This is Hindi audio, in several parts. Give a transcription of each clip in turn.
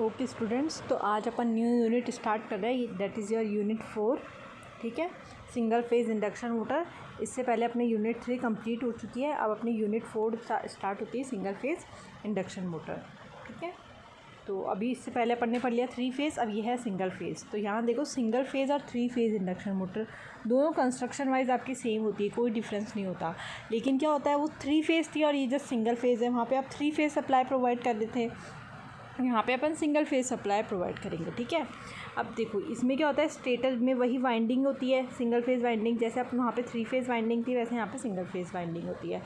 ओके स्टूडेंट्स, तो आज अपन न्यू यूनिट स्टार्ट कर रहे हैं, दैट इज़ योर यूनिट 4। ठीक है, सिंगल फेज इंडक्शन मोटर। इससे पहले अपने यूनिट 3 कंप्लीट हो चुकी है। अब अपनी यूनिट 4 स्टार्ट होती है, सिंगल फेज इंडक्शन मोटर। ठीक है, तो अभी इससे पहले अपन ने पढ़ लिया 3 फेज़, अब ये है सिंगल फेज़। तो यहाँ देखो, सिंगल फेज़ और 3 फेज़ इंडक्शन मोटर दोनों कंस्ट्रक्शन वाइज आपकी सेम होती है, कोई डिफरेंस नहीं होता। लेकिन क्या होता है, वो 3 फेज़ थी और ये जस्ट सिंगल फेज़ है, वहाँ पे आप 3 फेज़ सप्लाई प्रोवाइड कर रहे थे, यहाँ पे अपन सिंगल फेज सप्लाई प्रोवाइड करेंगे। ठीक है, अब देखो इसमें क्या होता है, स्टेटर में वही वाइंडिंग होती है, सिंगल फेज वाइंडिंग। जैसे अपन वहाँ पे 3 फेज वाइंडिंग थी, वैसे यहाँ पे सिंगल फेज वाइंडिंग होती है।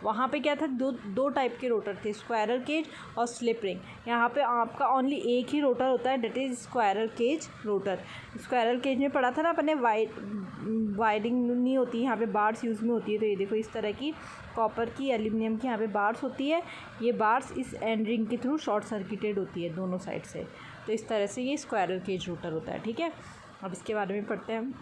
वहाँ पे क्या था, दो टाइप के रोटर थे, स्क्वायरल केज और स्लिप रिंग। यहाँ पे आपका ओनली एक ही रोटर होता है, that is squirrel cage rotor. Squirrel cage में पढ़ा था ना अपन ने, वायरिंग नहीं होती, यहाँ पे बार्स यूज़ में होती है। तो ये देखो, इस तरह की कॉपर की, एल्यूमिनियम की यहाँ पे बार्स होती है। ये बार्स इस एंड रिंग के थ्रू शॉर्ट सर्किटेड होती है दोनों साइड से। तो इस तरह से ये स्क्वायरल केज रोटर होता है। ठीक है, अब इसके बारे में पढ़ते हैं।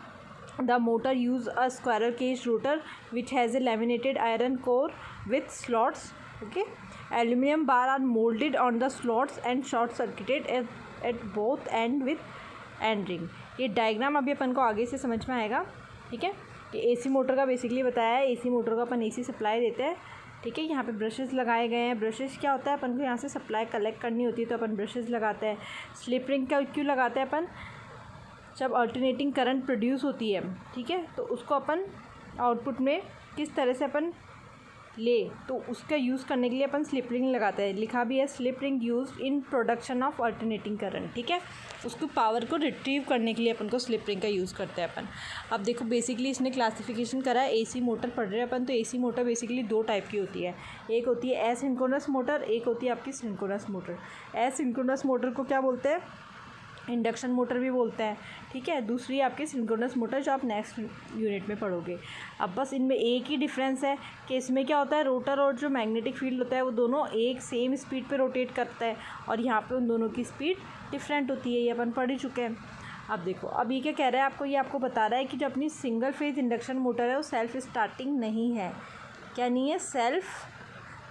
The motor use a squirrel cage rotor which has a laminated iron core with slots. Okay, aluminum bar are molded on the slots and short circuited at both end with end ring. ये डायग्राम अभी अपन को आगे से समझ में आएगा। ठीक है, ये एसी मोटर का बेसिकली बताया है। एसी मोटर का अपन एसी सप्लाई देते हैं। ठीक है, यहाँ पे ब्रशेस लगाए गए हैं। ब्रशेस क्या होता है, अपन को यहाँ से सप्लाई कलेक्ट करनी होती है तो अपन ब्रशेस लगाते हैं। स्लिप रिंग का क्यों लगाते हैं अपन, जब अल्टरनेटिंग करंट प्रोड्यूस होती है, ठीक है, तो उसको अपन आउटपुट में किस तरह से अपन ले, तो उसका यूज़ करने के लिए अपन स्लिप रिंग लगाते हैं। लिखा भी है, slip ring use in production of alternating current. ठीक है, उसको पावर को रिट्रीव करने के लिए अपन को स्लिप रिंग का यूज़ करते हैं अपन। अब देखो, बेसिकली इसने क्लासिफिकेशन करा है, एसी मोटर पढ़ रहे हैं अपन। तो एसी मोटर बेसिकली दो टाइप की होती है, एक होती है एसिंक्रोनस मोटर, एक होती है आपकी सिंक्रोनस मोटर। एसिंक्रोनस मोटर को क्या बोलते हैं, इंडक्शन मोटर भी बोलते हैं। ठीक है, दूसरी आपकी सिंक्रोनस मोटर, जो आप नेक्स्ट यूनिट में पढ़ोगे। अब बस इनमें एक ही डिफरेंस है कि इसमें क्या होता है, रोटर और जो मैग्नेटिक फील्ड होता है वो दोनों एक सेम स्पीड पे रोटेट करता है, और यहाँ पे उन दोनों की स्पीड डिफरेंट होती है। ये अपन पढ़ ही चुके हैं। अब देखो, अब ये क्या कह रहा है आपको, ये आपको बता रहा है कि जो अपनी सिंगल फेज इंडक्शन मोटर है वो सेल्फ स्टार्टिंग नहीं है। क्या नहीं है, सेल्फ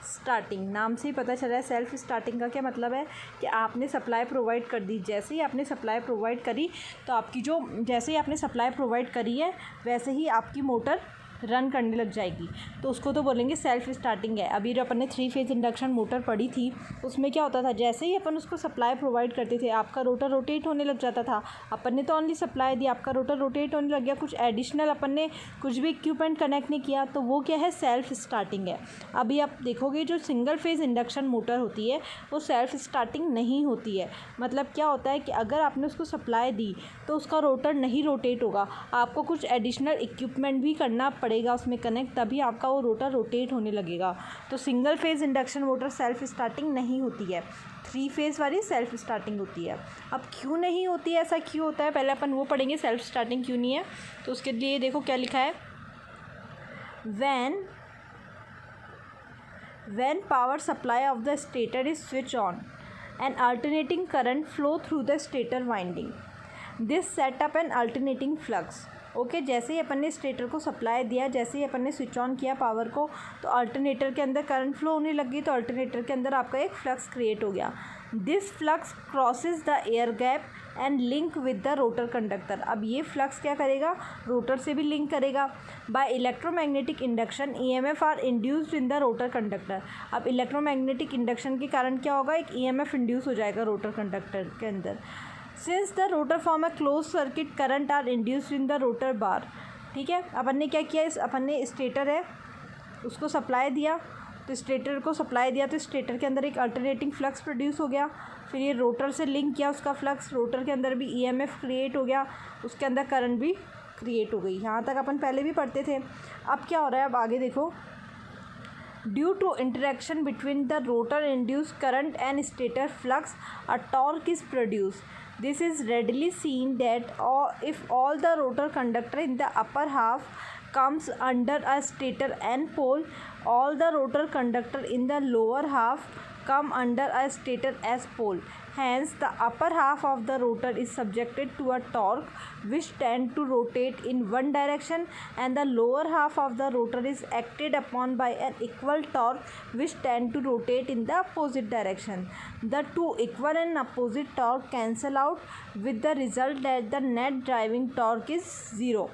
स्टार्टिंग। नाम से ही पता चल रहा है। सेल्फ स्टार्टिंग का क्या मतलब है कि आपने सप्लाई प्रोवाइड कर दी, जैसे ही आपने सप्लाई प्रोवाइड करी तो आपकी जो, जैसे ही आपने सप्लाई प्रोवाइड करी है वैसे ही आपकी मोटर रन करने लग जाएगी, तो उसको तो बोलेंगे सेल्फ स्टार्टिंग है। अभी जो अपन ने 3 फेज इंडक्शन मोटर पढ़ी थी, उसमें क्या होता था, जैसे ही अपन उसको सप्लाई प्रोवाइड करते थे आपका रोटर रोटेट होने लग जाता था। अपन ने तो ओनली सप्लाई दी, आपका रोटर रोटेट होने लग गया। कुछ एडिशनल अपन ने कुछ भी इक्विपमेंट कनेक्ट नहीं किया, तो वो क्या है, सेल्फ स्टार्टिंग है। अभी आप देखोगे, जो सिंगल फेज इंडक्शन मोटर होती है वो सेल्फ स्टार्टिंग नहीं होती है। मतलब क्या होता है कि अगर आपने उसको सप्लाई दी तो उसका रोटर नहीं रोटेट होगा, आपको कुछ एडिशनल इक्विपमेंट भी करना पड़ेगा उसमें कनेक्ट, तभी आपका वो रोटर रोटेट होने लगेगा। तो single phase induction motor self starting नहीं होती है, 3 फेज वाली सेल्फ स्टार्टिंग होती है। अब क्यों नहीं होती है, ऐसा क्यों होता है, पहले अपन वो पढ़ेंगे, सेल्फ स्टार्टिंग क्यों नहीं है। तो उसके लिए देखो क्या लिखा है, when power supply of the stator is switched on and alternating current flow through the stator winding, this set up an alternating flux. Okay, जैसे ही अपन ने स्टेटर को सप्लाई दिया, जैसे ही अपन ने स्विच ऑन किया पावर को, तो अल्टरनेटर के अंदर करंट फ्लो होने लगी, तो अल्टरनेटर के अंदर आपका एक फ्लक्स क्रिएट हो गया। This flux crosses the air gap and link with the rotor conductor. अब ये फ्लक्स क्या करेगा, रोटर से भी लिंक करेगा। By electromagnetic induction EMF are induced in the rotor conductor. अब इलेक्ट्रोमैग्नेटिक इंडक्शन के कारण क्या होगा, एक ईएमएफ इंड्यूस हो जाएगा रोटर कंडक्टर के अंदर। Since the rotor form a closed circuit current are induced in the rotor bar. ठीक है, अपन ने क्या किया, अपन ने स्टेटर है उसको सप्लाई दिया, तो स्टेटर को सप्लाई दिया तो स्टेटर के अंदर एक अल्टरनेटिंग फ्लक्स प्रोड्यूस हो गया। फिर ये रोटर से लिंक किया उसका फ्लक्स, रोटर के अंदर भी ईएमएफ क्रिएट हो गया, उसके अंदर करंट भी क्रिएट हो गई। यहाँ तक अपन पहले भी पढ़ते थे। अब क्या हो रहा है, अब आगे देखो, due to interaction between the rotor induced current and stator flux a torque is produced. This is readily seen that if all the rotor conductor in the upper half comes under a stator N pole, all the rotor conductor in the lower half come under a stator as pole. Hence, the upper half of the rotor is subjected to a torque which tend to rotate in one direction, and the lower half of the rotor is acted upon by an equal torque which tend to rotate in the opposite direction. The two equal and opposite torque cancel out, with the result that the net driving torque is zero.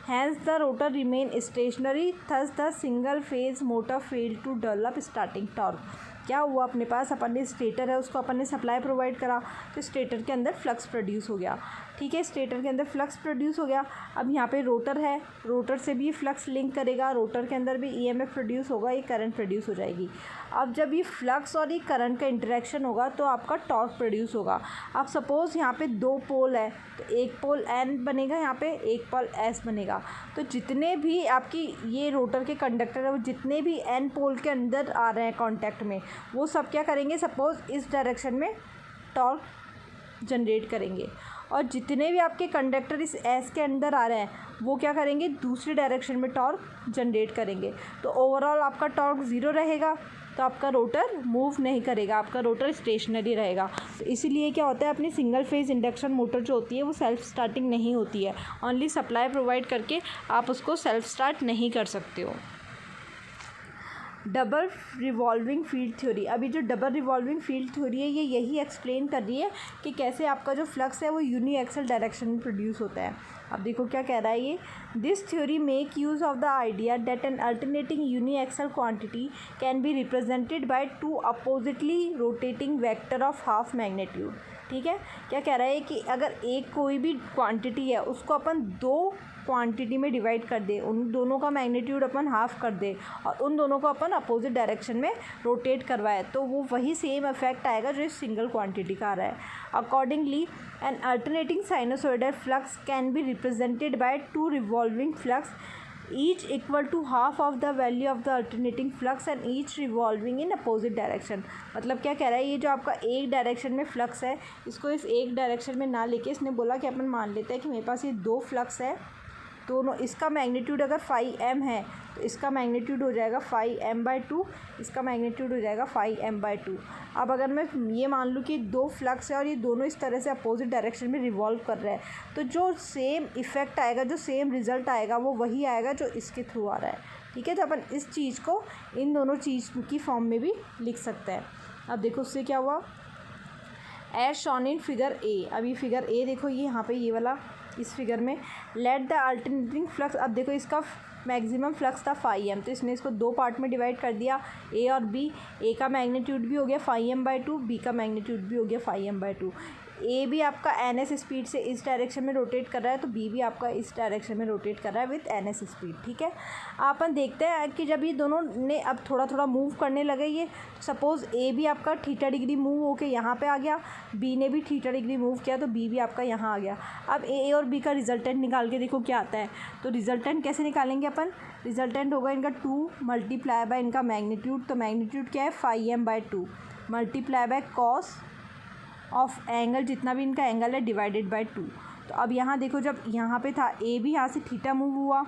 Hence, the rotor remain stationary. Thus, the single phase motor failed to develop starting torque. क्या हुआ, अपने पास अपन ने स्टेटर है, उसको अपन ने सप्लाई प्रोवाइड करा, तो स्टेटर के अंदर फ्लक्स प्रोड्यूस हो गया। ठीक है, स्टेटर के अंदर फ्लक्स प्रोड्यूस हो गया। अब यहाँ पे रोटर है, रोटर से भी फ्लक्स लिंक करेगा, रोटर के अंदर भी ईएमएफ प्रोड्यूस होगा, ये करंट प्रोड्यूस हो जाएगी। अब जब ये फ्लक्स और ये करंट का इंटरेक्शन होगा तो आपका टॉर्क प्रोड्यूस होगा। अब सपोज़ यहाँ पे दो पोल है, तो एक पोल एन बनेगा, यहाँ पे एक पोल एस बनेगा। तो जितने भी आपकी ये रोटर के कंडक्टर है, वो जितने भी एन पोल के अंदर आ रहे हैं कॉन्टैक्ट में, वो सब क्या करेंगे, सपोज़ इस डायरेक्शन में टॉर्क जनरेट करेंगे, और जितने भी आपके कंडक्टर इस एस के अंदर आ रहे हैं वो क्या करेंगे, दूसरी डायरेक्शन में टॉर्क जनरेट करेंगे। तो ओवरऑल आपका टॉर्क ज़ीरो रहेगा, तो आपका रोटर मूव नहीं करेगा, आपका रोटर स्टेशनरी रहेगा। तो इसीलिए क्या होता है, अपनी सिंगल फेज इंडक्शन मोटर जो होती है वो सेल्फ स्टार्टिंग नहीं होती है, ओनली सप्लाई प्रोवाइड करके आप उसको सेल्फ स्टार्ट नहीं कर सकते हो। डबल रिवॉल्विंग फील्ड थ्योरी, अभी जो डबल रिवॉल्विंग फील्ड थ्योरी है ये यही एक्सप्लेन कर रही है कि कैसे आपका जो फ्लक्स है वो यूनी एक्सल डायरेक्शन में प्रोड्यूस होता है। अब देखो क्या कह रहा है ये, this theory make use of the idea that an alternating uniaxial quantity can be represented by two oppositely rotating vector of half magnitude. ठीक है, क्या कह रहा है कि अगर एक कोई भी क्वांटिटी है उसको अपन दो क्वांटिटी में डिवाइड कर दे, उन दोनों का मैग्नीट्यूड अपन हाफ कर दे और उन दोनों को अपन अपोजिट डायरेक्शन में रोटेट करवाए, तो वो वही सेम इफेक्ट आएगा जो इस सिंगल क्वांटिटी का आ रहा है। Accordingly N alternating sinusoidal flux can be represented by to revolving flux each equal to half of the value of the alternating flux and each revolving in opposite direction। मतलब क्या कह रहा है, ये जो आपका एक डायरेक्शन में फ्लक्स है, इसको इस एक डायरेक्शन में ना लेके इसने बोला कि अपन मान लेते हैं कि मेरे पास ये दो फ्लक्स है, दोनों, इसका मैग्नीट्यूड अगर 5m है तो इसका मैग्नीट्यूड हो जाएगा 5m/2, इसका मैग्नीट्यूड हो जाएगा 5m/2। अब अगर मैं ये मान लूँ कि दो फ्लक्स है और ये दोनों इस तरह से अपोजिट डायरेक्शन में रिवॉल्व कर रहे हैं, तो जो सेम इफ़ेक्ट आएगा, जो सेम रिज़ल्ट आएगा वो वही आएगा जो इसके थ्रू आ रहा है। ठीक है, तो अपन इस चीज़ को इन दोनों चीज़ की फॉर्म में भी लिख सकते हैं। अब देखो उससे क्या हुआ, as shown in figure A. अभी फिगर ए देखो, ये यहाँ पे ये वाला, इस फिगर में लेट द अल्टरनेटिंग फ्लक्स, अब देखो इसका मैक्सिमम फ्लक्स था 5m, तो इसने इसको दो पार्ट में डिवाइड कर दिया, ए और बी। ए का मैग्नीट्यूड भी हो गया 5m/2, बी का मैग्नीट्यूड भी हो गया 5m/2। ए भी आपका ns स्पीड से इस डायरेक्शन में रोटेट कर रहा है, तो बी भी आपका इस डायरेक्शन में रोटेट कर रहा है विथ ns स्पीड। ठीक है, अपन देखते हैं कि जब ये दोनों ने अब थोड़ा थोड़ा मूव करने लगे, ये सपोज़ ए भी आपका थीटा डिग्री मूव होके यहाँ पे आ गया, बी ने भी थीटा डिग्री मूव किया, तो बी भी आपका यहाँ आ गया। अब ए और बी का रिजल्टेंट निकाल के देखो क्या आता है। तो रिजल्टेंट कैसे निकालेंगे अपन, रिजल्टेंट होगा इनका 2 मल्टीप्लाई बाय इनका मैग्नीट्यूड, तो मैग्नीट्यूड क्या है 5m/2 multiply by cos of angle, जितना भी इनका एंगल है, डिवाइडेड बाय 2। तो अब यहाँ देखो, जब यहाँ पे था ए भी यहाँ से थीटा मूव हुआ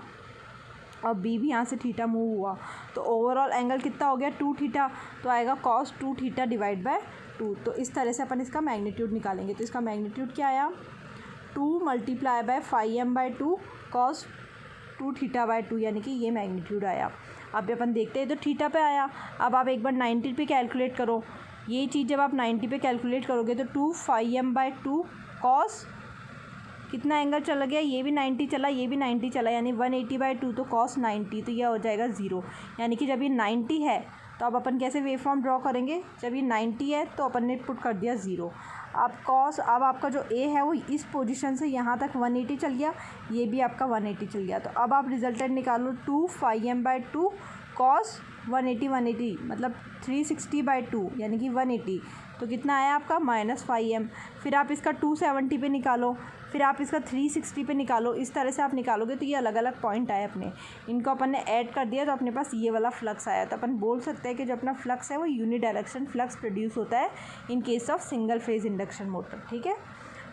और बी भी यहाँ से थीटा मूव हुआ, तो ओवरऑल एंगल कितना हो गया 2 थीटा, तो आएगा कॉस 2 थीटा डिवाइड बाय 2। तो इस तरह से अपन इसका मैग्नीट्यूड निकालेंगे। तो इसका मैग्नीट्यूड क्या आया, 2 मल्टीप्लाई बाय 5m/2 कॉस 2 थीटा/2, यानी कि ये मैग्नीट्यूड आया। अब अपन देखते हैं, तो थीटा पे आया। अब आप एक बार 90 पे कैलकुलेट करो, ये चीज़ जब आप 90 पे कैलकुलेट करोगे तो 2 5m/2 कॉस कितना एंगल चला गया, ये भी 90 चला, ये भी 90 चला, यानी 180/2, तो कॉस 90, तो यह हो जाएगा 0। यानी कि जब ये 90 है तो अब अपन कैसे वेव फॉर्म ड्रॉ करेंगे, जब ये 90 है तो अपन ने पुट कर दिया 0। अब कॉस, अब आपका जो ए है वो इस पोजीशन से यहाँ तक 180 चल गया, ये भी आपका 180 चल गया। तो अब आप रिजल्टेंट निकालो, 2 5m/2 कॉस 180 मतलब 360/2 यानी कि 180, तो कितना आया आपका -5m। फिर आप इसका 270 पे निकालो, फिर आप इसका 360 पे निकालो। इस तरह से आप निकालोगे तो ये अलग अलग पॉइंट आए अपने, इनको अपन ने ऐड कर दिया तो अपने पास ये वाला फ्लक्स आया। तो अपन बोल सकते हैं कि जो अपना फ्लक्स है वो यूनी डायरेक्शन फ्लक्स प्रोड्यूस होता है in case of single phase induction motor. ठीक है,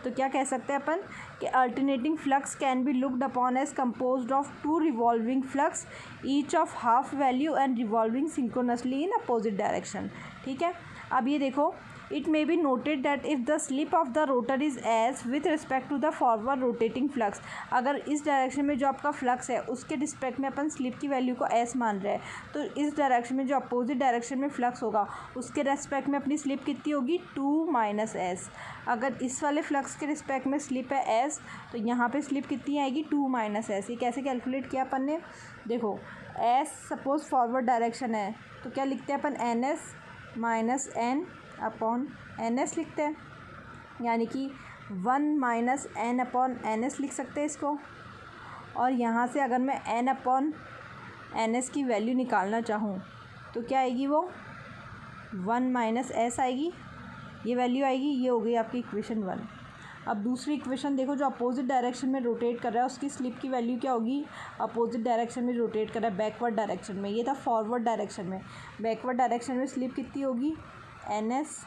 तो क्या कह सकते हैं अपन कि alternating flux can be looked upon as composed of 2 revolving flux each of half value and revolving synchronously in opposite direction. ठीक है, अब ये देखो, it may be noted that if the slip of the rotor is S with respect to the forward rotating flux, अगर इस डायरेक्शन में जो आपका फ्लक्स है उसके रिस्पेक्ट में अपन स्लिप की वैल्यू को एस मान रहे हैं, तो इस डायरेक्शन में जो अपोजिट डायरेक्शन में फ्लक्स होगा उसके रेस्पेक्ट में अपनी स्लिप कितनी होगी, 2 माइनस एस। अगर इस वाले फ्लक्स के रिस्पेक्ट में स्लिप है एस, तो यहाँ पे स्लिप कितनी आएगी, 2 माइनस एस। ये कैसे कैलकुलेट किया अपन ने, देखो एस सपोज फॉरवर्ड डायरेक्शन है, तो क्या लिखते हैं अपन, N S minus N upon N S लिखते हैं, यानी कि 1 minus N upon N S लिख सकते हैं इसको। और यहाँ से अगर मैं एन अपॉन एन एस की वैल्यू निकालना चाहूँ तो क्या आएगी, वो 1 माइनस एस आएगी, ये वैल्यू आएगी। ये हो गई आपकी इक्वेशन 1। अब दूसरी इक्वेशन देखो, जो अपोजिट डायरेक्शन में रोटेट कर रहा है उसकी स्लिप की वैल्यू क्या होगी, अपोजिट डायरेक्शन में रोटेट कर रहा है बैकवर्ड डायरेक्शन में, ये था फॉरवर्ड डायरेक्शन में, बैकवर्ड डायरेक्शन में स्लिप कितनी होगी, एन एस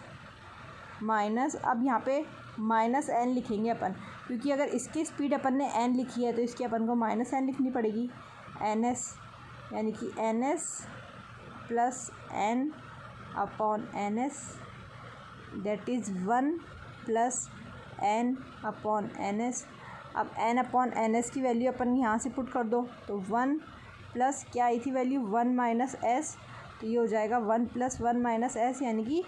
माइनस, अब यहाँ पे माइनस एन लिखेंगे अपन, क्योंकि अगर इसकी स्पीड अपन ने एन लिखी है तो इसकी अपन को माइनस एन लिखनी पड़ेगी, एन एस, यानी कि n s plus n upon N s, that is 1 plus n upon N s. अब एन अपॉन एन एस की वैल्यू अपन यहाँ से पुट कर दो, तो 1 प्लस क्या आई थी वैल्यू, 1 माइनस एस, तो ये हो जाएगा 1 प्लस 1 माइनस एस, यानी कि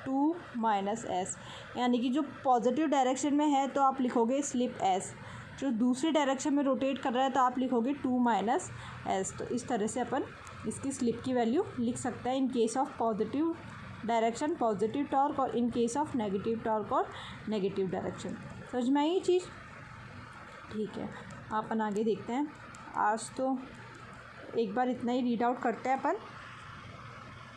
2 माइनस एस। यानी कि जो पॉजिटिव डायरेक्शन में है तो आप लिखोगे स्लिप एस, जो दूसरी डायरेक्शन में रोटेट कर रहा है तो आप लिखोगे 2 माइनस एस। तो इस तरह से अपन इसकी स्लिप की वैल्यू लिख सकते हैं in case of positive direction positive torque, और in case of negative torque और नेगेटिव डायरेक्शन। समझ में आई ये चीज़, ठीक है। अपन आगे देखते हैं। आज तो एक बार इतना ही रीड आउट करते हैं अपन,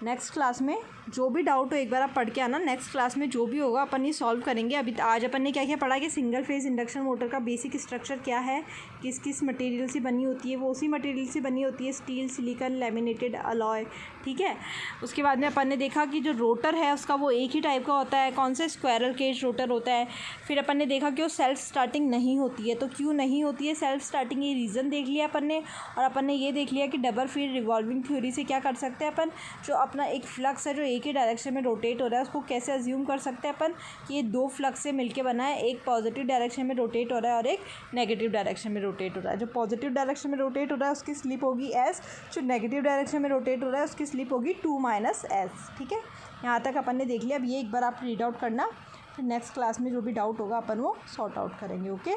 नेक्स्ट क्लास में जो भी डाउट हो एक बार आप पढ़ के आना, नेक्स्ट क्लास में जो भी होगा अपन ये सॉल्व करेंगे। अभी आज अपन ने क्या क्या पढ़ा कि सिंगल फेज इंडक्शन मोटर का बेसिक स्ट्रक्चर क्या है, किस किस मटेरियल से बनी होती है, वो उसी मटेरियल से बनी होती है, स्टील, सिलिकॉन, लैमिनेटेड अलॉय, ठीक है। उसके बाद में अपन ने देखा कि जो रोटर है उसका वो एक ही टाइप का होता है, कौन सा, स्क्वायरल केज रोटर होता है। फिर अपन ने देखा कि वो सेल्फ स्टार्टिंग नहीं होती है, तो क्यों नहीं होती है सेल्फ स्टार्टिंग, ये रीज़न देख लिया अपन ने। और अपन ने ये देख लिया कि डबल फील्ड रिवॉल्विंग थ्योरी से क्या कर सकते हैं अपन, जो अपना एक फ्लक्स है जो एक ही डायरेक्शन में रोटेट हो रहा है उसको कैसे अज्यूम कर सकते हैं अपन कि ये 2 फ्लक्स से मिलके बना है, एक पॉजिटिव डायरेक्शन में रोटेट हो रहा है और एक नेगेटिव डायरेक्शन में रोटेट हो रहा है। जो पॉजिटिव डायरेक्शन में रोटेट हो रहा है उसकी स्लिप होगी एस, जो नेगेटिव डायरेक्शन में रोटेट हो रहा है उसकी स्लिप होगी 2 माइनस एस, ठीक है। यहाँ तक अपन ने देख लिया। अब ये एक बार आप रीड आउट करना, फिर नेक्स्ट क्लास में जो भी डाउट होगा अपन वो सॉर्ट आउट करेंगे, ओके।